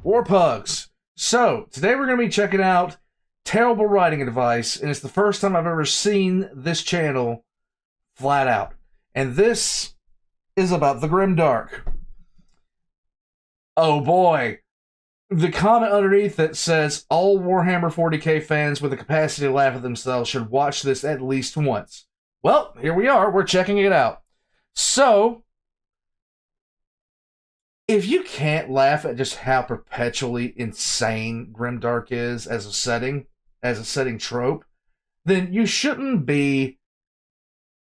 Warpugs. So, today we're going to be checking out terrible writing advice, and it's the first time I've ever seen this channel flat out. And this is about the GRIMDARK. Oh boy. The comment underneath it says, all Warhammer 40k fans with the capacity to laugh at themselves should watch this at least once. Well, here we are. We're checking it out. So, if you can't laugh at just how perpetually insane GRIMDARK is as a setting trope, then you shouldn't be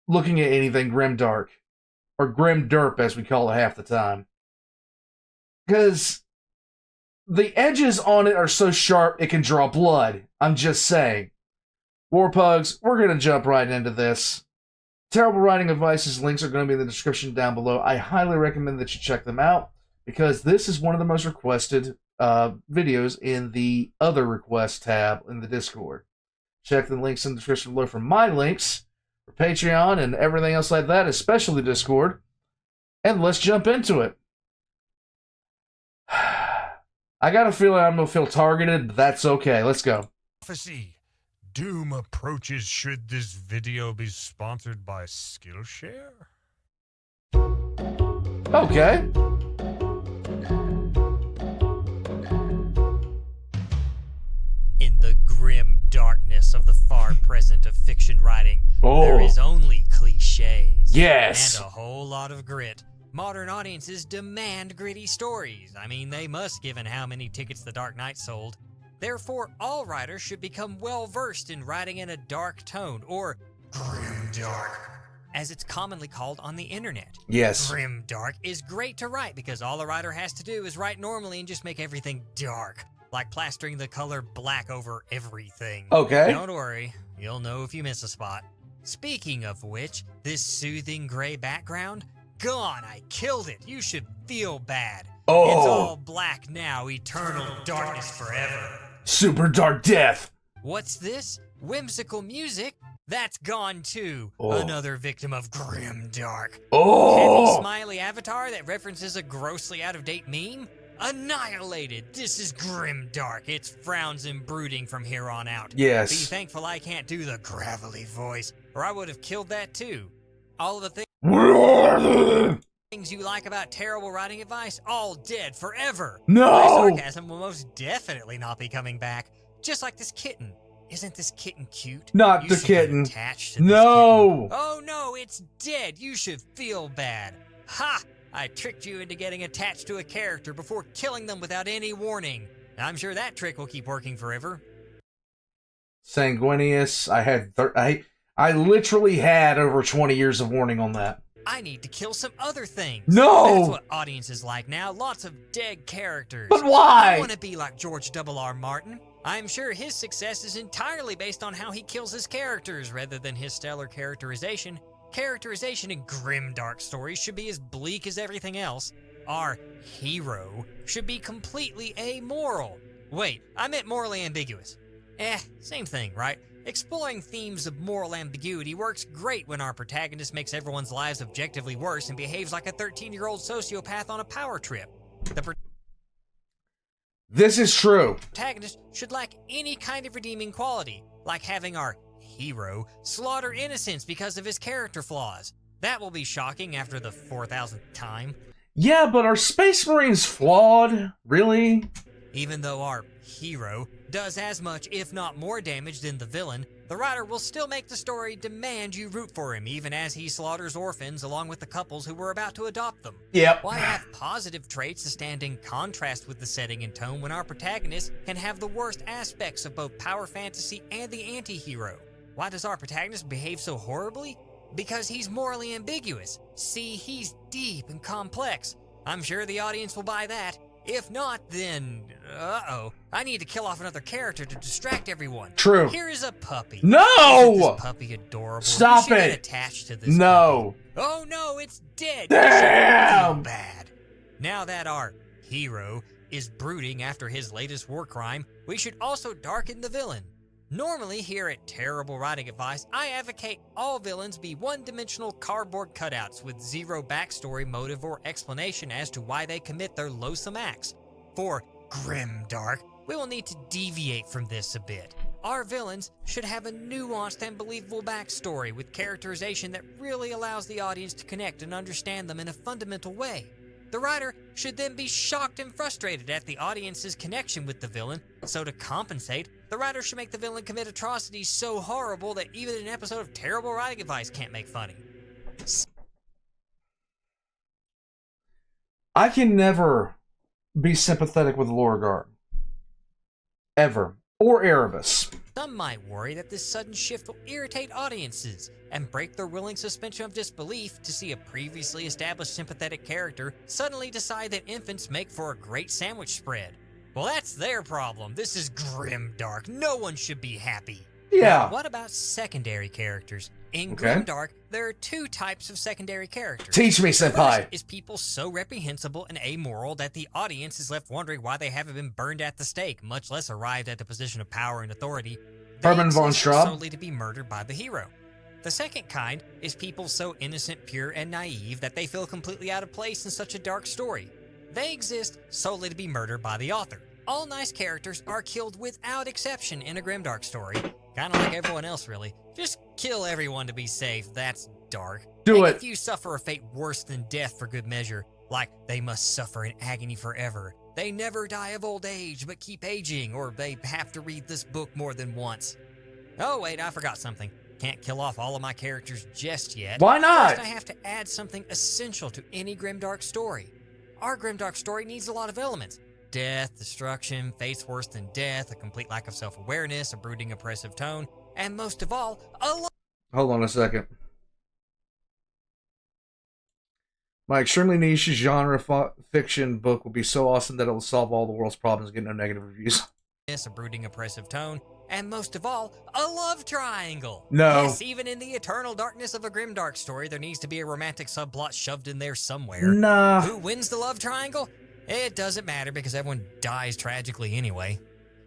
looking at anything GRIMDARK, or GRIMDERP as we call it half the time. Because the edges on it are so sharp it can draw blood. I'm just saying. Warpugs, we're going to jump right into this. Terrible writing advice's links are going to be in the description down below. I highly recommend that you check them out, because this is one of the most requested videos in the other request tab in the Discord. Check the links in the description below for my links, for Patreon, and everything else like that, especially Discord. And let's jump into it. I got a feeling I'm going to feel targeted, but that's okay. Let's go. Prophecy. Doom approaches. Should this video be sponsored by Skillshare? Okay. In the grim darkness of the far present of fiction writing, there is only cliches. Yes. And a whole lot of grit. Modern audiences demand gritty stories. I mean, they must, given how many tickets The Dark Knight sold. Therefore, all writers should become well-versed in writing in a dark tone, or grimdark, as it's commonly called on the internet. Yes. Grimdark is great to write because all a writer has to do is write normally and just make everything dark, like plastering the color black over everything. Okay. Don't worry, you'll know if you miss a spot. Speaking of which, this soothing gray background, gone, I killed it. You should feel bad. Oh. It's all black now, eternal darkness forever. Super dark death. What's this? Whimsical music? That's gone too. Oh. Another victim of grimdark. Oh. Heavy smiley avatar that references a grossly out-of-date meme? Annihilated. This is grimdark. It's frowns and brooding from here on out. Yes. Be thankful I can't do the gravelly voice, or I would have killed that too. All of the things you like about terrible writing advice, all dead forever. No! My sarcasm will most definitely not be coming back. Just like this kitten. Isn't this kitten cute? Not You the should get kitten. attached to this No! kitten. Oh no, it's dead. You should feel bad. Ha! I tricked you into getting attached to a character before killing them without any warning. I'm sure that trick will keep working forever. Sanguinius, I literally had over 20 years of warning on that. I need to kill some other things. No! That's what audiences like now. Lots of dead characters. But why? I want to be like George R.R. Martin. I'm sure his success is entirely based on how he kills his characters rather than his stellar characterization. Characterization in grimdark stories should be as bleak as everything else. Our hero should be completely amoral. Wait, I meant morally ambiguous. Same thing, right? Exploring themes of moral ambiguity works great when our protagonist makes everyone's lives objectively worse and behaves like a 13-year-old sociopath on a power trip. The This is true. protagonist should lack any kind of redeeming quality, like having our hero slaughter innocents because of his character flaws. That will be shocking after the 4,000th time. Yeah, but are Space Marines flawed? Really? Even though our hero does as much, if not more damage than the villain, the writer will still make the story demand you root for him, even as he slaughters orphans along with the couples who were about to adopt them. Yep. Why have positive traits to stand in contrast with the setting and tone when our protagonist can have the worst aspects of both power fantasy and the anti-hero? Why does our protagonist behave so horribly? Because he's morally ambiguous. See, he's deep and complex. I'm sure the audience will buy that. If not, then, I need to kill off another character to distract everyone. True. Here is a puppy. No! Isn't this puppy adorable? Stop You should it. get attached to this No. puppy. Oh no, it's dead. Damn. Feel bad. Now that our hero is brooding after his latest war crime, we should also darken the villain. Normally, here at Terrible Writing Advice, I advocate all villains be one-dimensional cardboard cutouts with zero backstory, motive, or explanation as to why they commit their loathsome acts. For grimdark, we will need to deviate from this a bit. Our villains should have a nuanced and believable backstory with characterization that really allows the audience to connect and understand them in a fundamental way. The writer should then be shocked and frustrated at the audience's connection with the villain, so to compensate, the writer should make the villain commit atrocities so horrible that even an episode of terrible writing advice can't make funny. I can never be sympathetic with Lorgar. Ever. Or Erebus. Some might worry that this sudden shift will irritate audiences and break their willing suspension of disbelief to see a previously established sympathetic character suddenly decide that infants make for a great sandwich spread. Well, that's their problem. This is grimdark. No one should be happy. Yeah. Now, what about secondary characters? In Okay. Grimdark, there are two types of secondary characters. Teach me, First senpai. is people so reprehensible and amoral that the audience is left wondering why they haven't been burned at the stake, much less arrived at the position of power and authority. They Herman von exist Straub. solely to be murdered by the hero. The second kind is people so innocent, pure, and naive that they feel completely out of place in such a dark story. They exist solely to be murdered by the author. All nice characters are killed without exception in a grimdark story. Kind of like everyone else, really. Just kill everyone to be safe. That's dark. Do And it. if you suffer a fate worse than death for good measure, like they must suffer in agony forever, they never die of old age but keep aging, or they have to read this book more than once. Oh wait, I forgot something. Can't kill off all of my characters just yet. Why not? First, I have to add something essential to any grimdark story. Our grimdark story needs a lot of elements. Death, destruction, fates worse than death, a complete lack of self-awareness, a brooding, oppressive tone, and most of all, Hold on a second. My extremely niche genre fiction book will be so awesome that it will solve all the world's problems and get no negative reviews. a brooding, oppressive tone, and most of all, a love triangle. No. Yes, even in the eternal darkness of a grimdark story, there needs to be a romantic subplot shoved in there somewhere. Nah. Who wins the love triangle? It doesn't matter because everyone dies tragically anyway.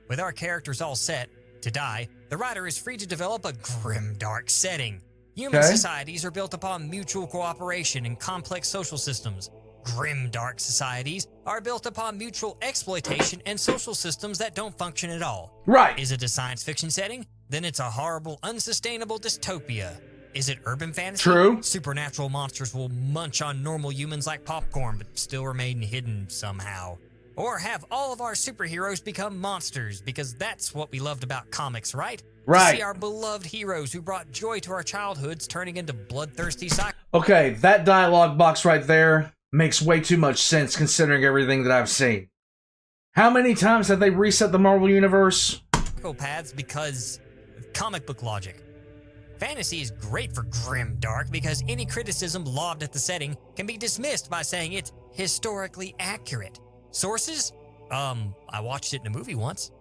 With our characters all set to die, the writer is free to develop a grimdark setting. Human Okay. societies are built upon mutual cooperation and complex social systems. Grimdark societies are built upon mutual exploitation and social systems that don't function at all. Right. Is it a science fiction setting? Then it's a horrible, unsustainable dystopia. Is it urban fantasy? True. Supernatural monsters will munch on normal humans like popcorn, but still remain hidden somehow. Or have all of our superheroes become monsters, because that's what we loved about comics, right? Right. To see our beloved heroes who brought joy to our childhoods turning into bloodthirsty psychos. Okay, that dialogue box right there makes way too much sense considering everything that I've seen. How many times have they reset the Marvel Universe? Psychopaths because of comic book logic. Fantasy is great for grimdark because any criticism lobbed at the setting can be dismissed by saying it's historically accurate. Sources? I watched it in a movie once.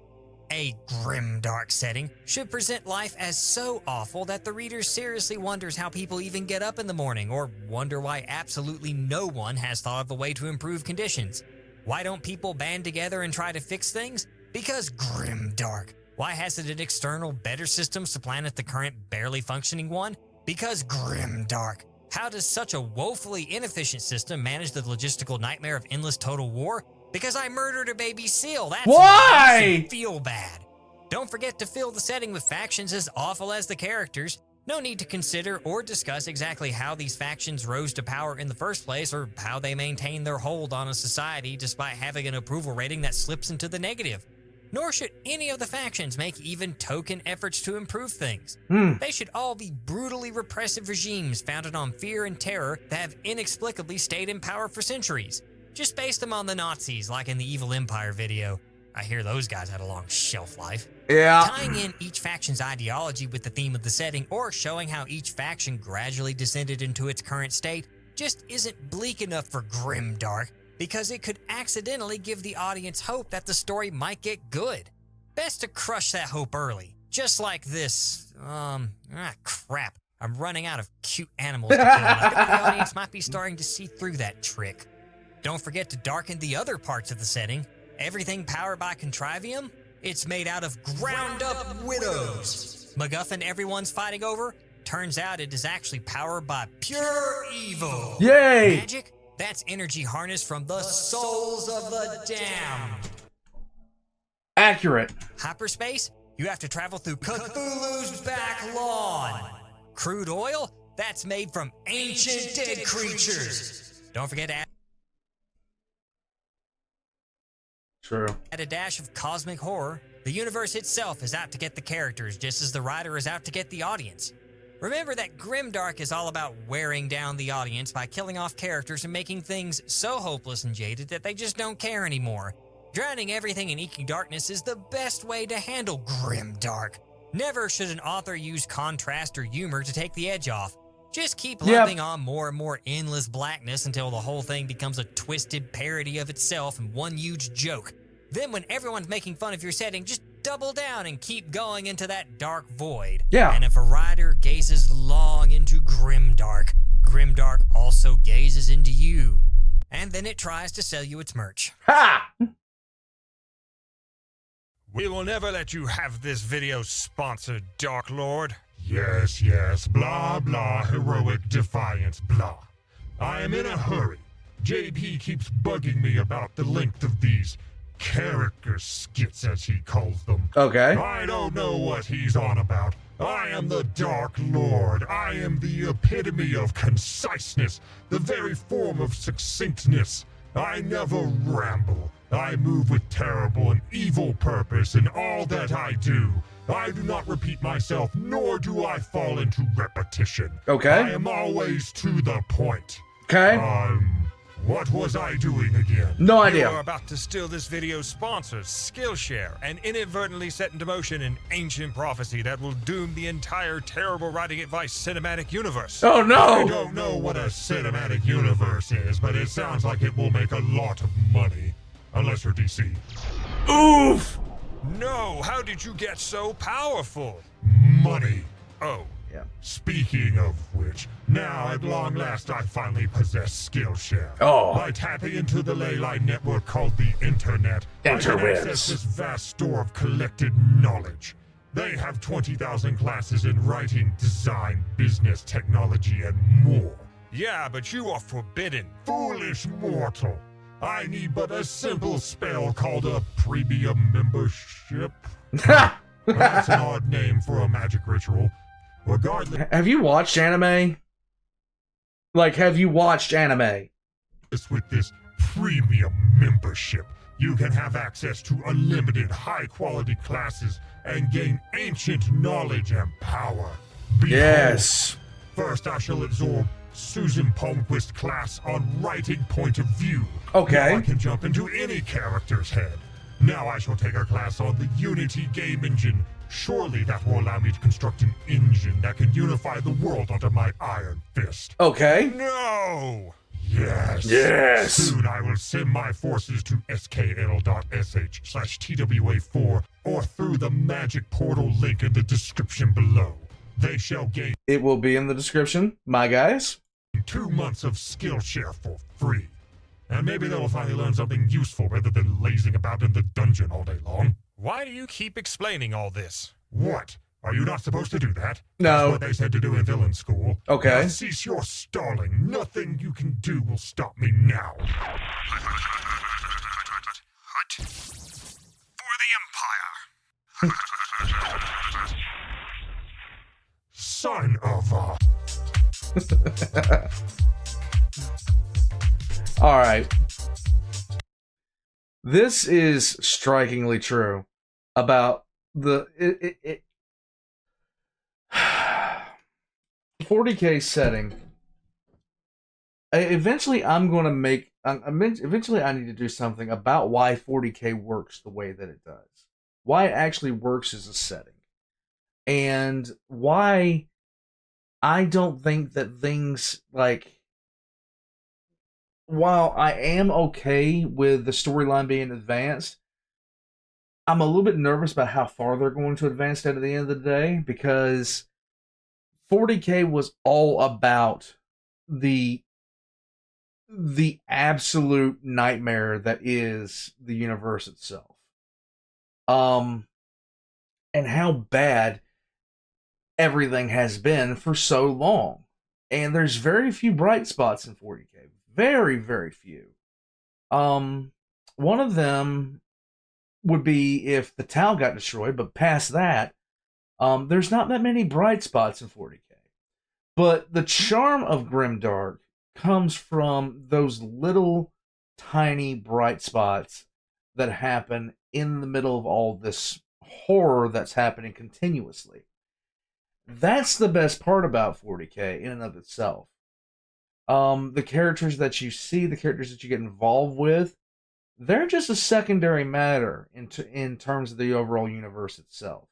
A grimdark setting should present life as so awful that the reader seriously wonders how people even get up in the morning, or wonder why absolutely no one has thought of a way to improve conditions. Why don't people band together and try to fix things? Because grimdark. Why hasn't an external, better system supplanted the current, barely functioning one? Because grimdark. How does such a woefully inefficient system manage the logistical nightmare of endless total war? Because I murdered a baby seal. That's Why? Makes me feel bad. Don't forget to fill the setting with factions as awful as the characters. No need to consider or discuss exactly how these factions rose to power in the first place, or how they maintain their hold on a society despite having an approval rating that slips into the negative. Nor should any of the factions make even token efforts to improve things. They should all be brutally repressive regimes founded on fear and terror that have inexplicably stayed in power for centuries. Just base them on the Nazis, like in the Evil Empire video. I hear those guys had a long shelf life. Yeah. Tying in each faction's ideology with the theme of the setting, or showing how each faction gradually descended into its current state, just isn't bleak enough for grimdark, because it could accidentally give the audience hope that the story might get good. Best to crush that hope early. Just like this, crap. I'm running out of cute animals to kill. I think the audience might be starting to see through that trick. Don't forget to darken the other parts of the setting. Everything powered by Contrivium? It's made out of ground-up widows. MacGuffin everyone's fighting over? Turns out it is actually powered by pure evil. Yay! Magic? That's energy harnessed from the souls of the damned. Accurate. Hyperspace? You have to travel through Cthulhu's back lawn. Crude oil? That's made from ancient dead creatures. Don't forget to True. add a dash of cosmic horror. The universe itself is out to get the characters just as the writer is out to get the audience. Remember that GRIMDARK is all about wearing down the audience by killing off characters and making things so hopeless and jaded that they just don't care anymore. Drowning everything in inky darkness is the best way to handle GRIMDARK. Never should an author use contrast or humor to take the edge off. Just keep lumping on more and more endless blackness until the whole thing becomes a twisted parody of itself and one huge joke. Then when everyone's making fun of your setting, just double down and keep going into that dark void. Yeah. And if a writer gazes long into GRIMDARK, GRIMDARK also gazes into you. And then it tries to sell you its merch. Ha! We will never let you have this video sponsored, Dark Lord. Yes, yes, blah, blah, heroic defiance, blah. I am in a hurry. JP keeps bugging me about the length of these character skits, as he calls them. Okay. I don't know what he's on about. I am the Dark Lord. I am the epitome of conciseness, the very form of succinctness. I never ramble. I move with terrible and evil purpose in all that I do. I do not repeat myself, nor do I fall into repetition. Okay. I am always to the point. Okay. What was I doing again? No You idea. are about to steal this video's sponsors, Skillshare, and inadvertently set into motion an ancient prophecy that will doom the entire terrible writing advice cinematic universe. Oh I no! don't know what a cinematic universe is, but it sounds like it will make a lot of money. Unless you're DC. Oof! No, how did you get so powerful? Money. Oh, Yeah. Speaking of which, now at long last I finally possess Skillshare. Oh. By tapping into the ley line network called the Internet, I can Interwebs. access this vast store of collected knowledge. They have 20,000 classes in writing, design, business, technology, and more. yeah, but you are forbidden. Foolish mortal. I need but a simple spell called a premium membership. Ha! That's an odd name for a magic ritual. Regardless Have you watched anime? Like, have you watched anime? with this premium membership, you can have access to unlimited high-quality classes and gain ancient knowledge and power. Behold, Yes. First, I shall absorb Susan Palmquist class on writing point of view. Okay. Now I can jump into any character's head. Now I shall take a class on the Unity game engine. Surely that will allow me to construct an engine that can unify the world under my iron fist. Okay. No! Yes. Yes. Soon I will send my forces to skl.sh/TWA4 or through the magic portal link in the description below. They shall gain It will be in the description, my guys. 2 months of Skillshare for free. And maybe they'll finally learn something useful rather than lazing about in the dungeon all day long. Why do you keep explaining all this? What? Are you not supposed to do that? No. That's what they said to do in villain school. Okay. Now cease your stalling. Nothing you can do will stop me now. For the Empire! Son of a... All right. This is strikingly true about the 40K setting. Eventually, I'm going to make. Eventually, I need to do something about why 40K works the way that it does. Why it actually works as a setting, and why I don't think that things like. While I am okay with the storyline being advanced, I'm a little bit nervous about how far they're going to advance at the end of the day, because 40K was all about the absolute nightmare that is the universe itself. And how bad everything has been for so long. And there's very few bright spots in 40K. Very, very few. One of them would be if the town got destroyed, but past that, there's not that many bright spots in 40k. But the charm of Grimdark comes from those little tiny bright spots that happen in the middle of all this horror that's happening continuously. That's the best part about 40k in and of itself. The characters that you see, the characters that you get involved with, they're just a secondary matter in terms of the overall universe itself.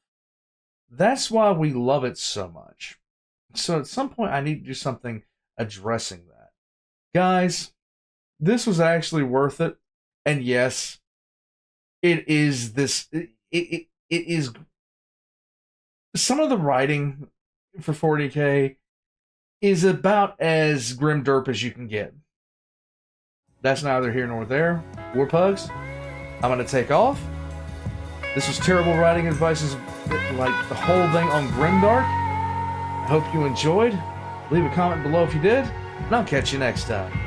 That's why we love it so much. So at some point, I need to do something addressing that. Guys, this was actually worth it. And yes, it is this. It is. Some of the writing for 40k is about as grimdark as you can get. That's neither here nor there. Warpugs, I'm going to take off. This was terrible writing advice, like the whole thing on Grimdark. I hope you enjoyed. Leave a comment below if you did, and I'll catch you next time.